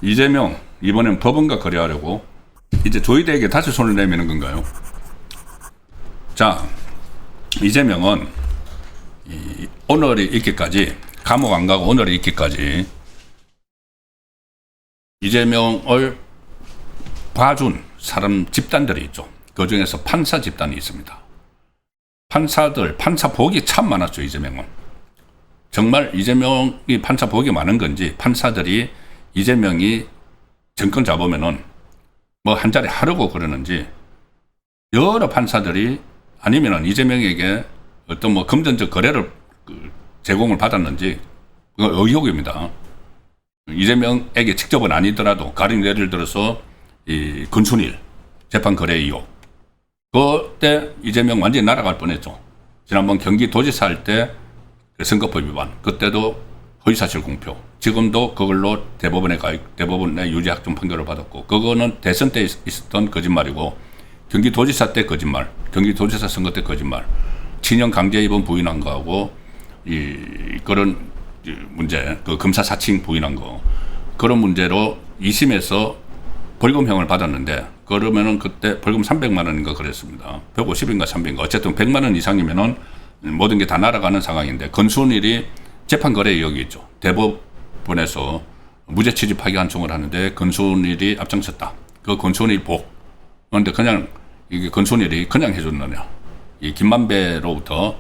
이재명 이번엔 법원과 거래하려고 이제 조이대에게 다시 손을 내미는 건가요? 자, 이재명은 오늘이 있기까지, 감옥 안 가고 오늘이 있기까지 이재명을 봐준 사람 집단들이 있죠. 그 중에서 판사 집단이 있습니다. 판사 복이 참 많았죠. 이재명은 정말 이재명이 판사 복이 많은 건지, 판사들이 이재명이 정권 잡으면은 뭐 한 자리 하려고 그러는지, 여러 판사들이 아니면은 이재명에게 어떤 뭐 금전적 거래를 제공을 받았는지, 그건 의혹입니다. 이재명에게 직접은 아니더라도, 가령 예를 들어서 이 건순일 재판 거래 의혹, 그때 이재명 완전히 날아갈 뻔했죠. 지난번 경기도지사 할 때 선거법 위반, 그때도 허위사실 공표, 지금도 그걸로 대법원의 유죄학점 판결을 받았고, 그거는 대선 때 있었던 거짓말이고, 경기도지사 때 거짓말, 경기도지사 선거 때 거짓말, 친형 강제 입원 부인한 거하고 그런 문제, 그 검사 사칭 부인한 거, 그런 문제로 2심에서 벌금형을 받았는데, 그러면은 그때 벌금 300만 원인가 그랬습니다. 150인가 300인가 어쨌든 100만 원 이상이면은 모든 게 다 날아가는 상황인데, 건순일이 재판 거래 의혹이 있죠. 대법원에서 무죄 취지 파기환송을 하는데 건순일이 앞장섰다. 그 건순일 복. 그런데 그냥 이게 건순일이 그냥 해줬느냐? 이 김만배로부터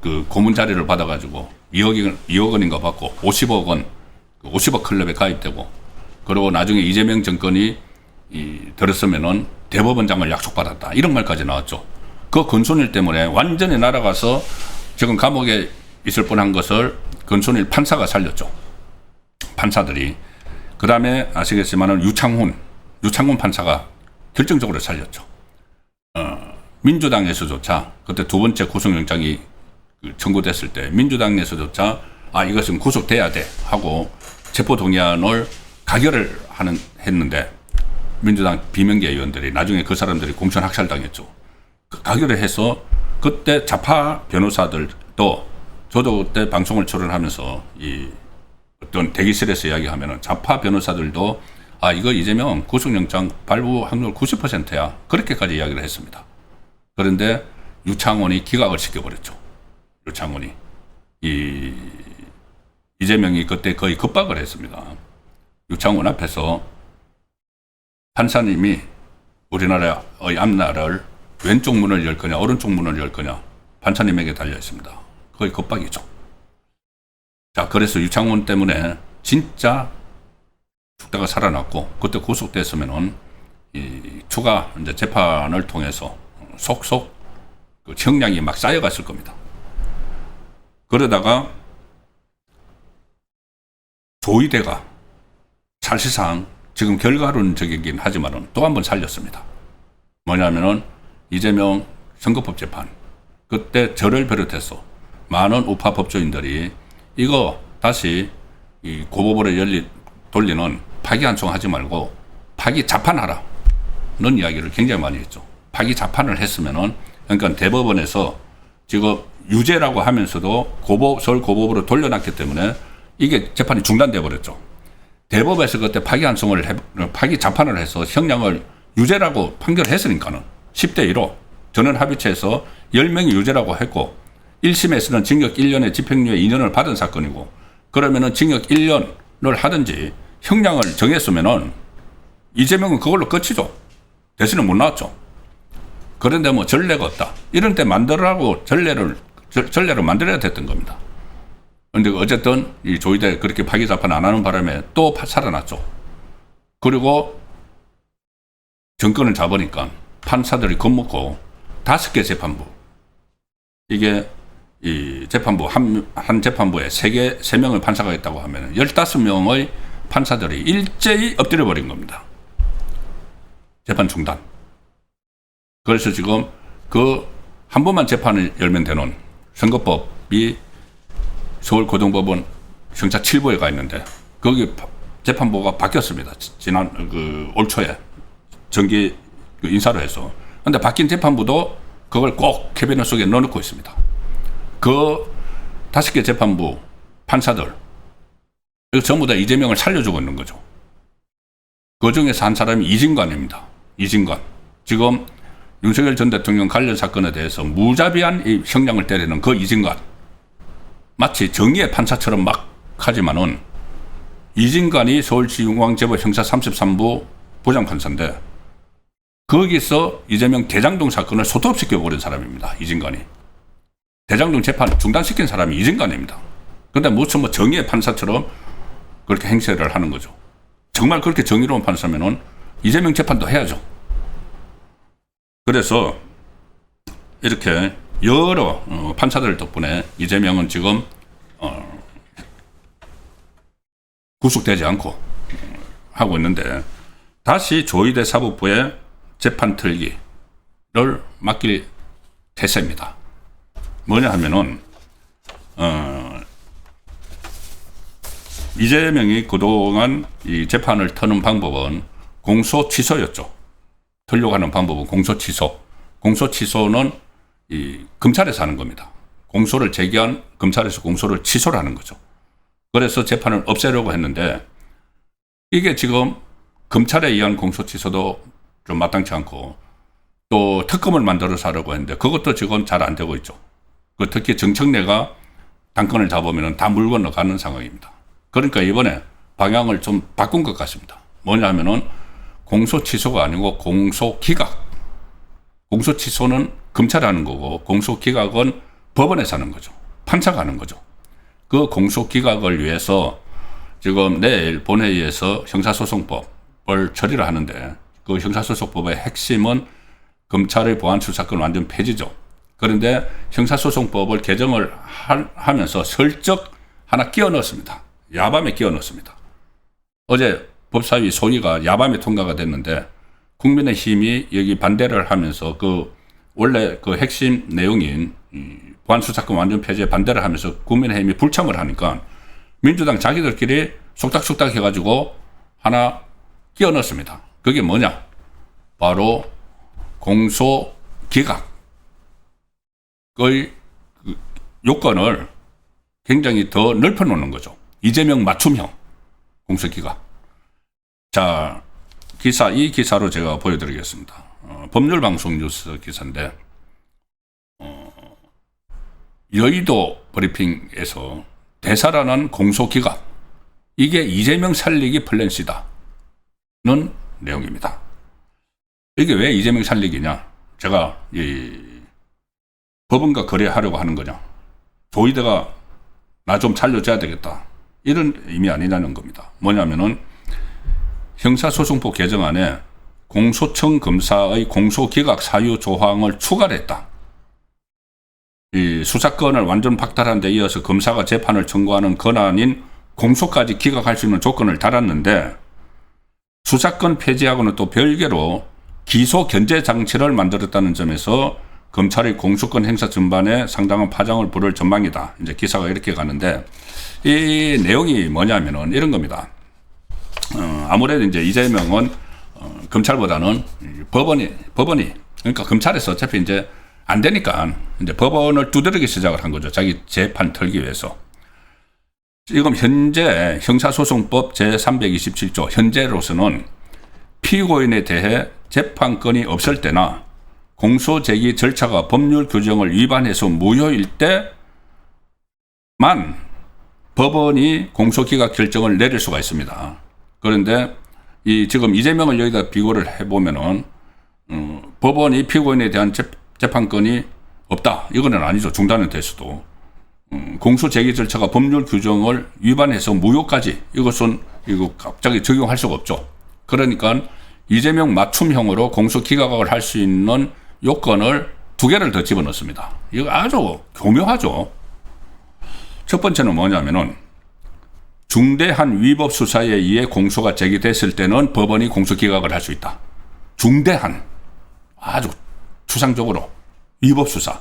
그 고문 자료를 받아가지고 2억 원인가 받고 50억 원, 50억 클럽에 가입되고, 그리고 나중에 이재명 정권이 들었으면은 대법원장을 약속받았다, 이런 말까지 나왔죠. 그 건순일 때문에 완전히 날아가서 지금 감옥에 있을 뻔한 것을 건순일 판사가 살렸죠. 판사들이. 그 다음에 아시겠지만은 유창훈 판사가 결정적으로 살렸죠. 민주당에서조차 그때 두 번째 구속영장이 청구됐을 때 민주당에서조차 이것은 구속돼야 돼 하고 체포동의안을 가결을 했는데, 민주당 비명계 의원들이 나중에 그 사람들이 공천 학살당했죠. 가결을 해서 그때 좌파 변호사들도, 저도 그때 방송을 출연하면서 어떤 대기실에서 이야기하면은 좌파 변호사들도 이거 이재명 구속영장 발부 확률 90%야, 그렇게까지 이야기를 했습니다. 그런데 유창훈이 기각을 시켜버렸죠. 유창훈이 이재명이 그때 거의 급박을 했습니다. 유창훈 앞에서 판사님이 우리나라의 앞날을 왼쪽 문을 열 거냐 오른쪽 문을 열 거냐 판사님에게 달려 있습니다. 거의 급박이죠. 자, 그래서 유창훈 때문에 진짜 죽다가 살아났고, 그때 구속됐으면은 추가 이제 재판을 통해서 속속 그 형량이 막 쌓여갔을 겁니다. 그러다가 조이대가 사실상 지금 결과론적이긴 하지만은 또 한 번 살렸습니다. 뭐냐면은 이재명 선거법 재판, 그때 저를 비롯해서 많은 우파 법조인들이 이거 다시 이 고법으로 돌리는 파기환송하지 말고 파기 자판하라는 이야기를 굉장히 많이 했죠. 파기 자판을 했으면은, 그러니까 대법원에서 지금 유죄라고 하면서도 서울 고법으로 돌려놨기 때문에 이게 재판이 중단돼 버렸죠. 대법에서 그때 파기 자판을 해서 형량을 유죄라고 판결했으니까는 10대 1로 전원 합의체에서 10명이 유죄라고 했고, 1심에서는 징역 1년에 집행유예 2년을 받은 사건이고, 그러면은 징역 1년을 하든지 형량을 정했으면은 이재명은 그걸로 끝이죠. 대신에 못 나왔죠. 그런데 뭐 전례가 없다, 이런 때 만들라고 전례를 만들어야 됐던 겁니다. 그런데 어쨌든 이 조이대 그렇게 파기자판 안 하는 바람에 또 살아났죠. 그리고 정권을 잡으니까 판사들이 겁먹고 5개 재판부, 이게 이 재판부 한 재판부에 3명의 판사가 있다고 하면 15명의 판사들이 일제히 엎드려 버린 겁니다. 재판 중단. 그래서 지금 그 한 번만 재판을 열면 되는 선거법이 서울고등법원 형사 7부에 가 있는데, 거기 재판부가 바뀌었습니다. 지난 올 초에 정기 인사로 해서. 근데 바뀐 재판부도 그걸 꼭 캐비닛 속에 넣어놓고 있습니다. 그 5개 재판부 판사들, 이거 전부 다 이재명을 살려주고 있는 거죠. 그 중에서 한 사람이 이진관입니다. 이진관. 지금 윤석열 전 대통령 관련 사건에 대해서 무자비한 이 형량을 때리는 그 이진관. 마치 정의의 판사처럼 막 하지만은 이진관이 서울지중앙재법 형사 33부 부장판사인데 거기서 이재명 대장동 사건을 소톱시켜버린 사람입니다. 이진관이. 대장동 재판 중단시킨 사람이 이진관입니다. 그런데 무슨 뭐 정의의 판사처럼 그렇게 행세를 하는 거죠. 정말 그렇게 정의로운 판사면은 이재명 재판도 해야죠. 그래서 이렇게 여러 판사들 덕분에 이재명은 지금 구속되지 않고 하고 있는데 다시 조희대 사법부의 재판 틀기를 맡길 태세입니다. 뭐냐 하면은 이재명이 그동안 이 재판을 터는 방법은 공소 취소였죠. 틀려고 하는 방법은 공소 취소. 공소 취소는 이 검찰에서 하는 겁니다. 공소를 제기한 검찰에서 공소를 취소를 하는 거죠. 그래서 재판을 없애려고 했는데 이게 지금 검찰에 의한 공소 취소도 좀 마땅치 않고 또 특검을 만들어서 하려고 했는데 그것도 지금 잘 안 되고 있죠. 특히 정청래가 당권을 잡으면 다 물 건너가는 상황입니다. 그러니까 이번에 방향을 좀 바꾼 것 같습니다. 뭐냐면은 공소 취소가 아니고 공소 기각. 공소 취소는 검찰이 하는 거고 공소 기각은 법원에서 하는 거죠. 판사가 하는 거죠. 그 공소 기각을 위해서 지금 내일 본회의에서 형사소송법을 처리를 하는데 그 형사소송법의 핵심은 검찰의 보안수사권 완전 폐지죠. 그런데 형사소송법을 개정을 하면서 슬쩍 하나 끼워 넣었습니다. 야밤에 끼워 넣었습니다. 어제 법사위 소위가 야밤에 통과가 됐는데 국민의힘이 여기 반대를 하면서 그 원래 그 핵심 내용인 보안수사권 완전 폐지에 반대를 하면서 국민의힘이 불참을 하니까 민주당 자기들끼리 속닥속닥 해가지고 하나 끼워 넣었습니다. 그게 뭐냐? 바로 공소 기각의 요건을 굉장히 더 넓혀 놓는 거죠. 이재명 맞춤형 공소 기각. 자, 이 기사로 제가 보여드리겠습니다. 법률방송 뉴스 기사인데, 여의도 브리핑에서 대사라는 공소 기각. 이게 이재명 살리기 플랜시다는 내용입니다. 이게 왜 이재명 살리기냐? 제가 법원과 거래하려고 하는 거냐? 조희대가 나 좀 살려줘야 되겠다. 이런 의미 아니냐는 겁니다. 뭐냐면은 형사소송법 개정안에 공소청 검사의 공소기각 사유 조항을 추가를 했다. 이 수사권을 완전 박탈한 데 이어서 검사가 재판을 청구하는 권한인 공소까지 기각할 수 있는 조건을 달았는데 수사권 폐지하고는 또 별개로 기소 견제 장치를 만들었다는 점에서 검찰의 공소권 행사 전반에 상당한 파장을 부를 전망이다. 이제 기사가 이렇게 가는데 이 내용이 뭐냐면은 이런 겁니다. 아무래도 이제 이재명은 검찰보다는 법원이 그러니까 검찰에서 어차피 이제 안 되니까 이제 법원을 두드리기 시작을 한 거죠. 자기 재판 털기 위해서. 지금 현재 형사소송법 제327조 현재로서는 피고인에 대해 재판권이 없을 때나 공소 제기 절차가 법률 규정을 위반해서 무효일 때만 법원이 공소기각 결정을 내릴 수가 있습니다. 그런데 지금 이재명을 여기다 비교를 해보면은 법원이 피고인에 대한 재판권이 없다. 이거는 아니죠. 중단은 됐어도. 공소 제기 절차가 법률 규정을 위반해서 무효까지 이것은 이거 갑자기 적용할 수가 없죠. 그러니까 이재명 맞춤형으로 공소 기각을 할 수 있는 요건을 2개를 더 집어넣습니다. 이거 아주 교묘하죠. 첫 번째는 뭐냐면은 중대한 위법 수사에 의해 공소가 제기됐을 때는 법원이 공소 기각을 할 수 있다. 중대한 아주 추상적으로 위법 수사.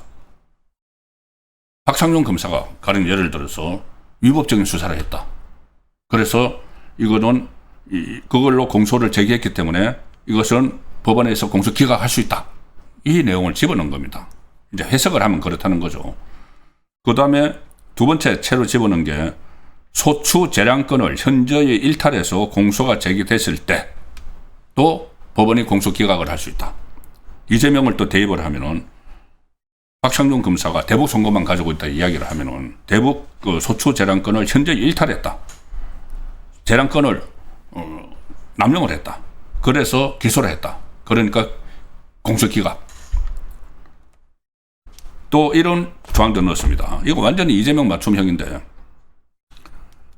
박상용 검사가 가령 예를 들어서 위법적인 수사를 했다. 그래서 이거는 그걸로 공소를 제기했기 때문에 이것은 법원에서 공소 기각할 수 있다. 이 내용을 집어넣은 겁니다. 이제 해석을 하면 그렇다는 거죠. 그 다음에 두 번째 채로 집어넣은 게 소추 재량권을 현저히 일탈해서 공소가 제기됐을 때 또 법원이 공소 기각을 할 수 있다. 이재명을 또 대입을 하면은 박창준 검사가 대북 선고만 가지고 있다 이야기를 하면은 대북 그 소추 재량권을 현저히 일탈했다. 재량권을 남용을 했다. 그래서 기소를 했다. 그러니까 공소 기각. 또 이런 조항도 넣었습니다. 이거 완전히 이재명 맞춤형인데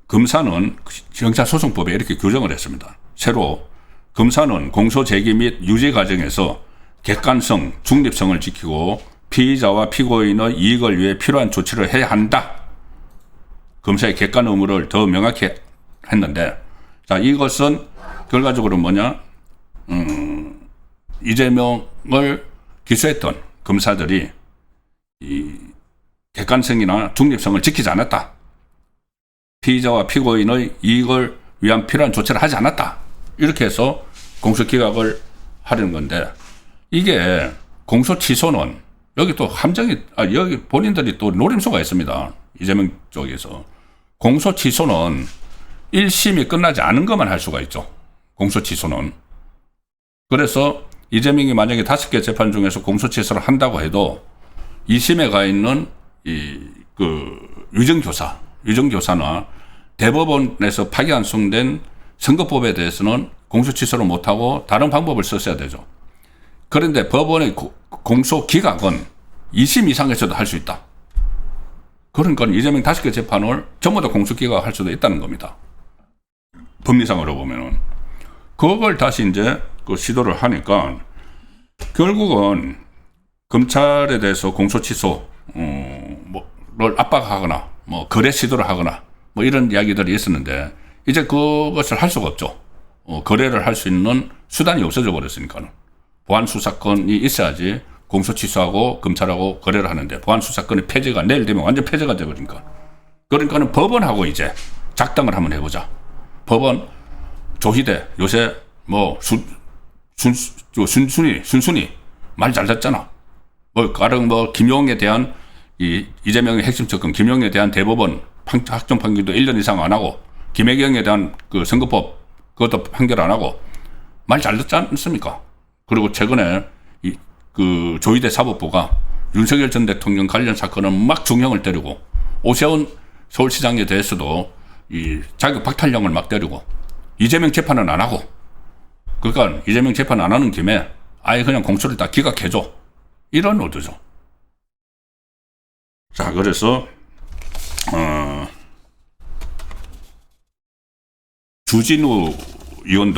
검사는 형사소송법에 이렇게 규정을 했습니다. 새로 검사는 공소 제기 및 유지 과정에서 객관성, 중립성을 지키고 피의자와 피고인의 이익을 위해 필요한 조치를 해야 한다. 검사의 객관 의무를 더 명확히 했는데, 자, 이것은 결과적으로 뭐냐? 이재명을 기소했던 검사들이 이 객관성이나 중립성을 지키지 않았다. 피의자와 피고인의 이익을 위한 필요한 조치를 하지 않았다. 이렇게 해서 공소 기각을 하려는 건데, 이게 공소 취소는 여기 또 함정이, 여기 본인들이 또 노림수가 있습니다. 이재명 쪽에서. 공소 취소는 1심이 끝나지 않은 것만 할 수가 있죠. 공소 취소는. 그래서 이재명이 만약에 5개 재판 중에서 공소 취소를 한다고 해도 2심에 가 있는 위정교사나 대법원에서 파기환송된 선거법에 대해서는 공소 취소를 못하고 다른 방법을 썼어야 되죠. 그런데 법원의 공소 기각은 2심 이상에서도 할 수 있다. 그러니까 이재명 5개 재판을 전부 다 공소 기각할 수도 있다는 겁니다. 법리상으로 보면은. 그걸 다시 이제 그 시도를 하니까 결국은 검찰에 대해서 공소 취소, 를 압박하거나, 거래 시도를 하거나, 이런 이야기들이 있었는데, 이제 그것을 할 수가 없죠. 거래를 할 수 있는 수단이 없어져 버렸으니까는. 보안수사권이 있어야지 공소 취소하고 검찰하고 거래를 하는데, 보안수사권이 폐지가 내일 되면 완전 폐지가 되버리니까. 그러니까는 법원하고 이제 작당을 한번 해보자. 법원, 조희대, 요새 순순히 말 잘 듣잖아. 가령 김용에 대한 이재명의 핵심 접근, 김용에 대한 대법원 확정 판결도 1년 이상 안 하고, 김혜경에 대한 그 선거법 그것도 판결 안 하고 말 잘 듣지 않습니까? 그리고 최근에 그 조희대 사법부가 윤석열 전 대통령 관련 사건은 막 중형을 때리고, 오세훈 서울시장에 대해서도 이 자격 박탈령을 막 때리고, 이재명 재판은 안 하고, 그러니까 이재명 재판 안 하는 김에 아예 그냥 공소를 다 기각해줘. 이런 의도죠. 자, 그래서 주진우 의원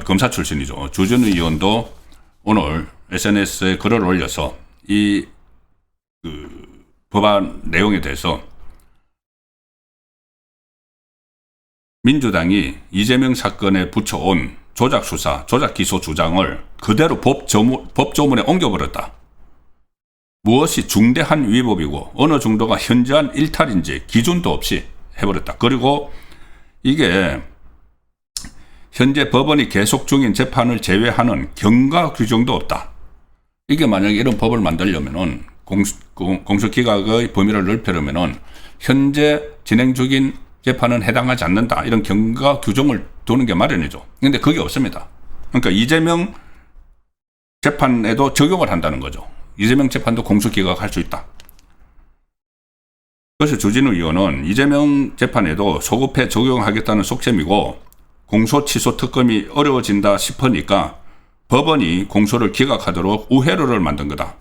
검사 출신이죠. 주진우 의원도 오늘 SNS에 글을 올려서 이 법안 내용에 대해서 민주당이 이재명 사건에 붙여온 조작 수사, 조작 기소 주장을 그대로 법조문에 옮겨버렸다. 무엇이 중대한 위법이고 어느 정도가 현저한 일탈인지 기준도 없이 해버렸다. 그리고 이게 현재 법원이 계속 중인 재판을 제외하는 경과 규정도 없다. 이게 만약에 이런 법을 만들려면은 공소 기각의 범위를 넓히려면은 현재 진행 중인 재판은 해당하지 않는다. 이런 경과 규정을 두는 게 마련이죠. 그런데 그게 없습니다. 그러니까 이재명 재판에도 적용을 한다는 거죠. 이재명 재판도 공소 기각할 수 있다. 그래서 주진우 의원은 이재명 재판에도 소급해 적용하겠다는 속셈이고, 공소 취소 특검이 어려워진다 싶으니까 법원이 공소를 기각하도록 우회로를 만든 거다.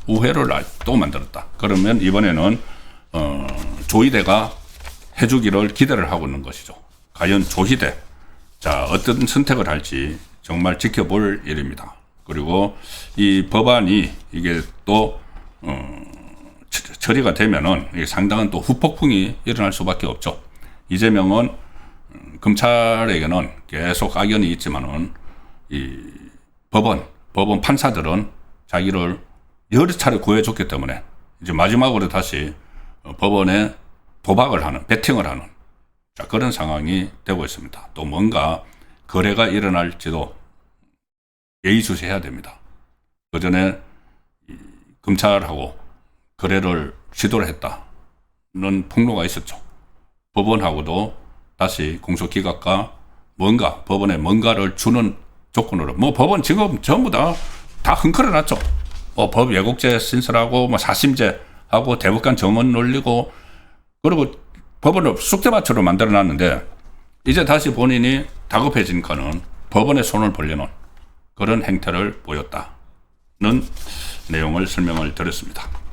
우회로를 또 만들었다. 그러면 이번에는 조희대가 해주기를 기대를 하고 있는 것이죠. 과연 조희대, 자, 어떤 선택을 할지 정말 지켜볼 일입니다. 그리고 이 법안이 이게 또 처리가 되면은 이게 상당한 또 후폭풍이 일어날 수밖에 없죠. 이재명은 검찰에게는 계속 악연이 있지만은 이 법원 판사들은 자기를 여러 차례 구해줬기 때문에 이제 마지막으로 다시 법원에 도박을 하는, 배팅을 하는, 자, 그런 상황이 되고 있습니다. 또 뭔가 거래가 일어날지도 예의주시해야 됩니다. 그 전에 검찰하고 거래를 시도를 했다는 폭로가 있었죠. 법원하고도 다시 공소기각과 뭔가 법원에 뭔가를 주는 조건으로 뭐 법원 지금 전부 다 흥커려 놨죠. 법 왜곡죄 신설하고 뭐 사심죄하고 대법관 정원 올리고 그리고 법원을 쑥대밭으로 만들어 놨는데 이제 다시 본인이 다급해지니까는 법원에 손을 벌려놓은 그런 행태를 보였다는 내용을 설명을 드렸습니다.